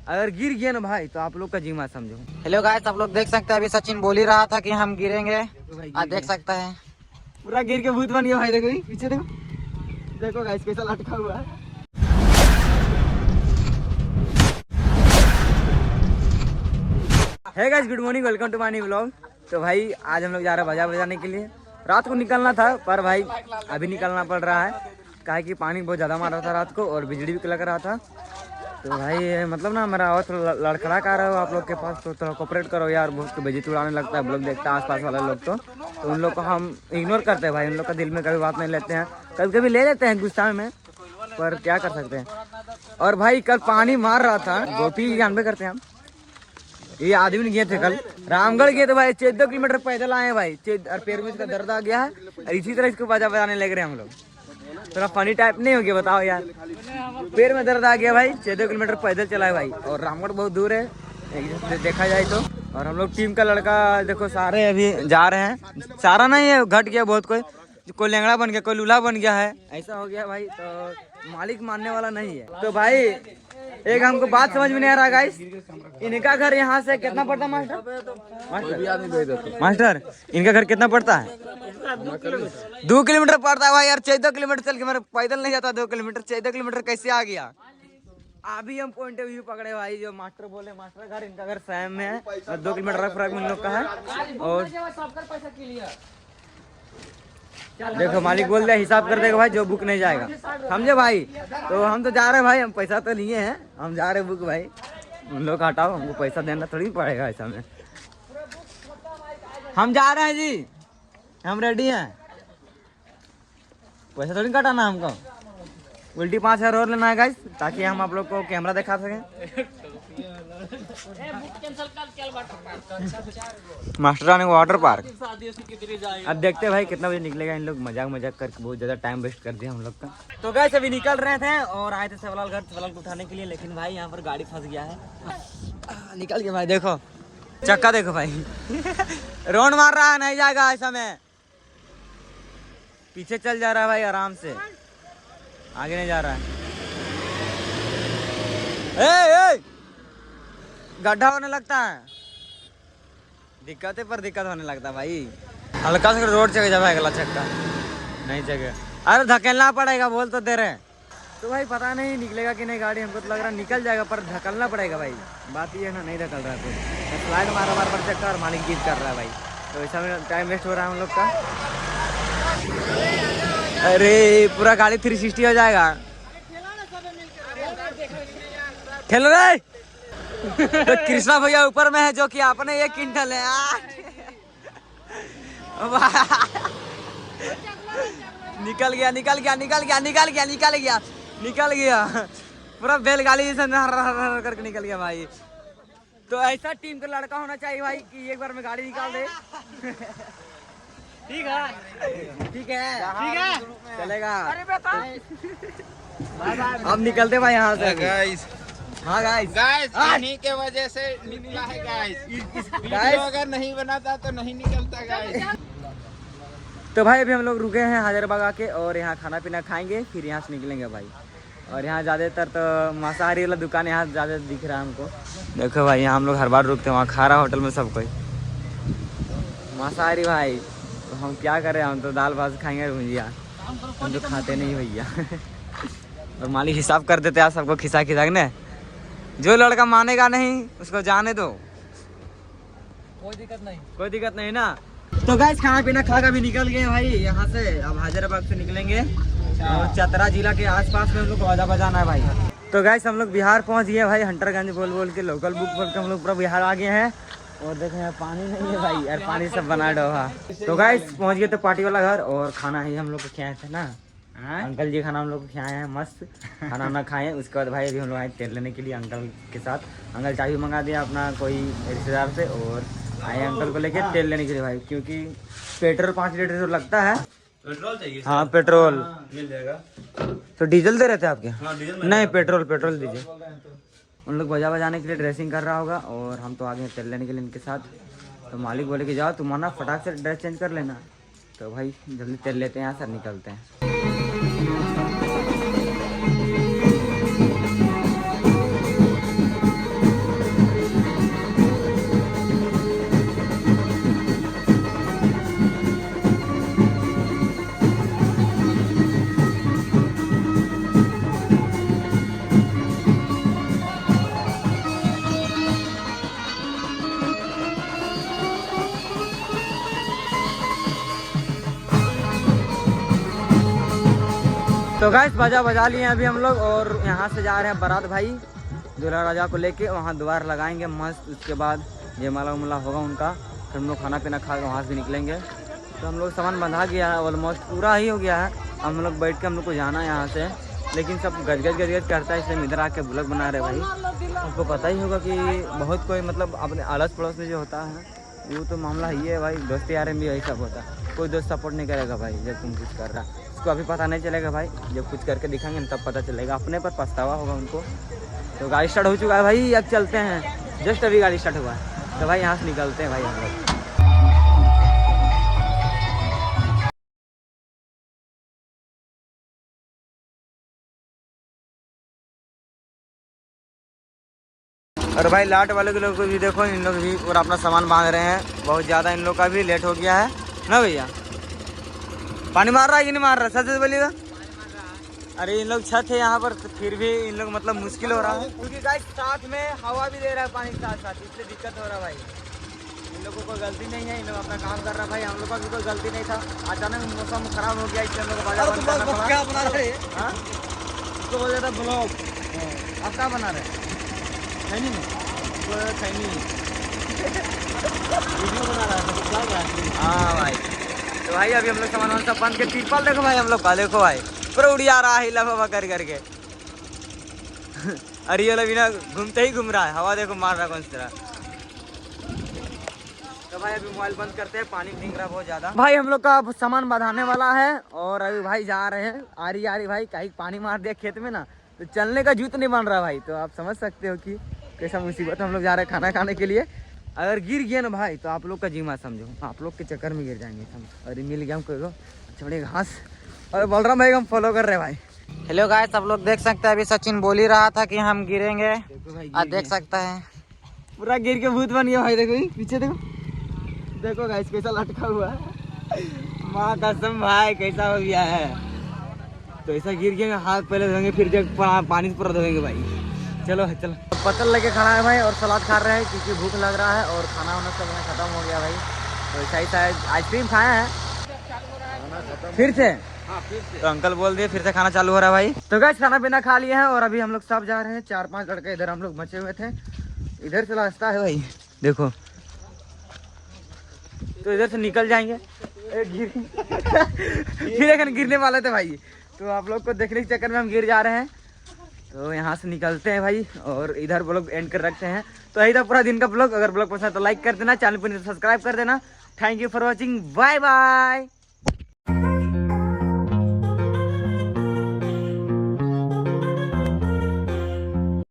अगर गिर गया ना भाई तो आप लोग का जीमा समझो। हेलो गाइस, आप लोग देख सकते हैं अभी सचिन बोल ही रहा था कि हम गिरेंगे। आप देख सकते हैं पूरा गिर के भूत बन गया भाई। देखो पीछे देखो, देखो गाइस कैसा लटका हुआ है। Hey guys, good morning, welcome to my new vlog. तो भाई आज हम लोग जा रहे हैं बाजा बजाने के लिए। रात को निकलना था पर भाई अभी निकलना पड़ रहा है, काहे कि पानी बहुत ज़्यादा मार रहा था रात को और बिजली भी लग रहा था। तो भाई मतलब ना मेरा आवाज़ थोड़ा लड़खड़ा कर रहा हो आप लोग के पास, तो थोड़ा कोऑपरेट करो यार। बहुत बेइज्जती उड़ाने लगता है लोग, देखते हैं आसपास वाले लोग तो उन लोग को हम इग्नोर करते हैं भाई। उन लोग का दिल में कभी बात नहीं लेते हैं, कभी कभी ले लेते हैं गुस्सा में, पर क्या कर सकते हैं। और भाई कल पानी मार रहा था, गोपी जानबे करते हैं हम। ये आदमी गए थे कल रामगढ़ गए थे भाई, 14 किलोमीटर पैदल आए भाई। और पैर में इसका दर्द आ गया है और इसी तरह इसको बाजा बजाने लग रहे हैं हम लोग। थोड़ा फनी टाइप नहीं हो गया बताओ यार, पैर में दर्द आ गया भाई। 14 किलोमीटर पैदल चला है भाई और रामगढ़ बहुत दूर है देखा जाए तो। और हम लोग टीम का लड़का देखो सारे अभी जा रहे हैं, सारा नहीं है, घट गया बहुत। कोई लेंगड़ा बन गया, कोई लूल्हा बन गया है, ऐसा हो गया भाई। तो मालिक मानने वाला नहीं है। तो भाई एक हमको बात समझ में नहीं आ रहा गाइस, इनका घर यहाँ से कितना पड़ता है मास्टर? इनका घर कितना पड़ता है? 2 किलोमीटर पड़ता है भाई यार। 14 किलोमीटर चल के, मेरे पैदल नहीं जाता 2 किलोमीटर। 14 किलोमीटर कैसे आ गया? अभी हम पॉइंट ऑफ व्यू पकड़े भाई, जो मास्टर बोले मास्टर घर, इनका घर सैम में है और 2 किलोमीटर फर्क में इन लोग का है। और देखो मालिक बोल दिया हिसाब कर देगा भाई, जो बुक नहीं जाएगा, समझे भाई। तो हम तो जा रहे हैं भाई, हम पैसा तो लिए हैं, हम जा रहे हैं बुक भाई। उन लोग का हटाओ, हमको पैसा देना थोड़ी पड़ेगा ऐसा में। हम जा रहे हैं जी, हम रेडी हैं, पैसा थोड़ी कटाना हमको। उल्टी 5000 और लेना है गाइस, ताकि हम आप लोग को कैमरा दिखा सकें। मास्टर आने वाटर पार्क। अब देखते हैं भाई कितना बजे निकलेगा। इन लोग मजाक करके बहुत ज्यादा टाइम वेस्ट कर दिया हम लोग का। तो गाइस अभी निकल रहे थे और आए थे सेवलाल घर, सेवलाल को उठाने के लिए, लेकिन भाई यहाँ पर गाड़ी फंस गया है। निकल गया भाई, देखो चक्का देखो भाई रोड मार रहा है, नहीं जाएगा ऐसा में। पीछे चल जा रहा है भाई आराम से, आगे नहीं जा रहा है। ए, गड्ढा होने लगता है, दिक्कत है पर दिक्कत होने लगता है भाई। हल्का सा रोड चढ़ जाए अगला चक्का नहीं जगह, अरे धकेलना पड़ेगा बोल तो दे रहे। तो भाई पता नहीं निकलेगा कि नहीं गाड़ी, हमको तो लग रहा है निकल जाएगा पर धकलना पड़ेगा भाई। बात ये है ना, नहीं धकल रहा है कोई, स्लाइड मारा बार पर चक्का और मालिक जीत कर रहा है भाई। तो ऐसा में टाइम वेस्ट हो रहा है हम लोग का। अरे पूरा गाड़ी 360 हो जाएगा। खेल रहे तो कृष्णा भैया ऊपर में है, जो कि आपने 1 क्विंटल है। निकल गया निकल गया निकल गया निकल गया निकल गया निकल गया, पूरा बैलगाड़ी जैसे नहर करके निकल गया भाई। तो ऐसा टीम का लड़का होना चाहिए भाई कि एक बार में गाड़ी निकाल दे। ठीक है ठीक है ठीक है चलेगा। अब निकलते भाई यहाँ से गाइस। हाँ गाइस इन्हीं के वजह से निकला है गाइस, अगर नहीं बनाता तो नहीं निकलता गाइस। तो भाई अभी हम लोग रुके हैं हैदराबाद आके और यहाँ खाना पीना खाएंगे, फिर यहाँ से निकलेंगे भाई। और यहाँ ज़्यादातर तो मांसाहारी वाला दुकान यहाँ ज़्यादा दिख रहा है हमको। देखो भाई यहाँ हम लोग हर बार रुकते हैं, वहाँ खा रहा होटल में सब कोई मांसाहारी भाई। तो हम क्या करें, हम तो दाल भात खाएंगे भुजिया, हम तो खाते नहीं भैया। और मालिक हिसाब कर देते हैं सबको खिसा खिसा ने। जो लड़का मानेगा नहीं उसको जाने दो, कोई दिक्कत नहीं ना। तो गाइस खाना पीना खा कर भी निकल गए भाई यहाँ से। अब हैदराबाद से निकलेंगे और चतरा जिला के आसपास में हम लोग को बाजा बजाना है भाई। तो गाइस हम लोग बिहार पहुँच गए भाई, हंटरगंज बोल के लोकल बुक बोल के हम लोग पूरा बिहार आ गए हैं। और देखें यहाँ पानी नहीं है भाई, यार पानी सब बना डोहा। तो गाइस पहुँच गए तो पार्टी वाला घर, और खाना ही हम लोग को खिलाए थे ना अंकल जी, खाना हम लोग को खिलाए हैं मस्त खाना वाना खाए। उसके बाद भाई अभी हम लोग आए तेल लेने के लिए अंकल के साथ। अंकल चाय भी मंगा दिया अपना कोई रिश्तेदार से और आए अंकल को लेके तेल लेने के लिए भाई, क्योंकि पेट्रोल 5 लीटर तो लगता है। पेट्रोल चाहिए? हाँ पेट्रोल मिल जाएगा। तो डीजल दे रहे थे आपके? हाँ, डीजल नहीं पेट्रोल दीजिए। उन लोग बजा बजाने के लिए ड्रेसिंग कर रहा होगा और हम तो आगे हैं तेल लेने के लिए इनके साथ। तो मालिक बोले कि जाओ तुम ना फटाक से ड्रेस चेंज कर लेना। तो भाई जल्दी तेल लेते हैं यहाँ से निकलते हैं। तो गाइस बाजा बजा लिए हैं अभी हम लोग और यहाँ से जा रहे हैं बारात भाई दूल्हा राजा को लेके, वहाँ द्वार लगाएंगे मस्त। उसके बाद ये माला उमला होगा उनका, फिर हम लोग खाना पीना खा के वहाँ से भी निकलेंगे। तो हम लोग सामान बंधा गया है, ऑलमोस्ट पूरा ही हो गया है। हम लोग बैठ के हम लोग को जाना है यहाँ से, लेकिन सब गजगज करता है, इसलिए इधर आके ब्लॉग बना रहे भाई। आपको पता ही होगा कि बहुत कोई मतलब अपने आलस पड़ोस में जो होता है वो तो मामला ही है भाई। दोस्त यार में भी यही सब होता है, कोई दोस्त सपोर्ट नहीं करेगा भाई जब तुम कुछ कर रहा। उसको अभी पता नहीं चलेगा भाई, जब कुछ करके दिखाएंगे तब पता चलेगा, अपने पर पछतावा होगा उनको। तो गाड़ी स्टार्ट हो चुका है भाई, अब चलते हैं। जस्ट अभी गाड़ी स्टार्ट हुआ है, तो भाई यहाँ से निकलते हैं भाई हम लोग। और भाई लाट वाले के लोग को भी देखो, इन लोग भी पूरा अपना सामान बांध रहे हैं। बहुत ज़्यादा इन लोग का भी लेट हो गया है ना भैया। पानी मार रहा है कि नहीं मार रहा, सच सच बोलिएगा। अरे इन लोग छत है यहाँ पर, तो फिर भी इन लोग मतलब मुश्किल हो रहा है, क्योंकि गाइस साथ में हवा भी दे रहा है पानी के साथ साथ, इसलिए दिक्कत हो रहा है भाई। इन लोगों को कोई गलती नहीं है, इन लोग अपना काम कर रहा है भाई। हम लोग का भी कोई गलती नहीं था, अचानक मौसम खराब हो गया इसलिए हम लोग को बाजार बंद करना पड़ा। क्या बना रहे हैं? हाँ उसको बोल जाता ब्लॉग। आप क्या बना रहे हैं? खैनी वीडियो बना रहा है। हाँ भाई, तो भाई अभी हम लोग सामान सब बंद के तिरपाल देखो भाई हम लोग का, देखो भाई पूरा उड़िया रहा है लफा कर करके। अरे ये लोग बिना घूमते ही घूम रहा है, हवा देखो मार रहा कौन सी तरह। तो भाई अभी मोबाइल बंद करते हैं, पानी भीग रहा बहुत ज्यादा। भाई हम लोग का सामान बंधाने वाला है और अभी भाई जा रहे हैं। आ रही भाई, कहीं पानी मार दिया खेत में ना, तो चलने का जूत नहीं बन रहा भाई। तो आप समझ सकते हो कि कैसा मुसीबत हम लोग जा रहे हैं खाना खाने के लिए। अगर गिर गया ना भाई तो आप लोग का जी मत समझो, आप लोग के चक्कर में गिर जाएंगे हम। अरे मिल गया हमको छोड़े घास, और बोल रहा भाई हम फॉलो कर रहे हैं भाई। हेलो गाइस, सब लोग देख सकते हैं अभी सचिन बोल ही रहा था कि हम गिरेंगे। आज देख सकते हैं पूरा गिर के भूत बन गया भाई। देखो पीछे देखो गाइस कैसा लटका हुआ है, माँ कसम भाई कैसा हो गया है। तो ऐसा गिर गया, हाथ पहले धोएंगे फिर जब पानी से पूरा धोएंगे भाई। चलो पतल लेके खड़ा है भाई और सलाद खा रहे हैं क्योंकि भूख लग रहा है और खाना वाना सब खत्म हो गया भाई। तो ऐसा ही शायद आइसक्रीम खाया है फिर से। तो अंकल बोल दिए फिर से खाना चालू हो रहा है भाई। तो गाइस खाना पीना खा लिए हैं और अभी हम लोग सब जा रहे हैं। 4-5 लड़के इधर हम लोग बचे हुए थे, इधर से रास्ता है भाई देखो, तो इधर से निकल जाएंगे। फिर एक गिरने वाले थे भाई, तो आप लोग को देखने के चक्कर में हम गिर जा रहे हैं। तो यहाँ से निकलते हैं भाई और इधर ब्लॉग एंड कर रखते हैं। तो यही था पूरा दिन का ब्लॉग। अगर ब्लॉग पसंद है तो लाइक कर देना, चैनल पर सब्सक्राइब कर देना। Thank you for watching, bye bye.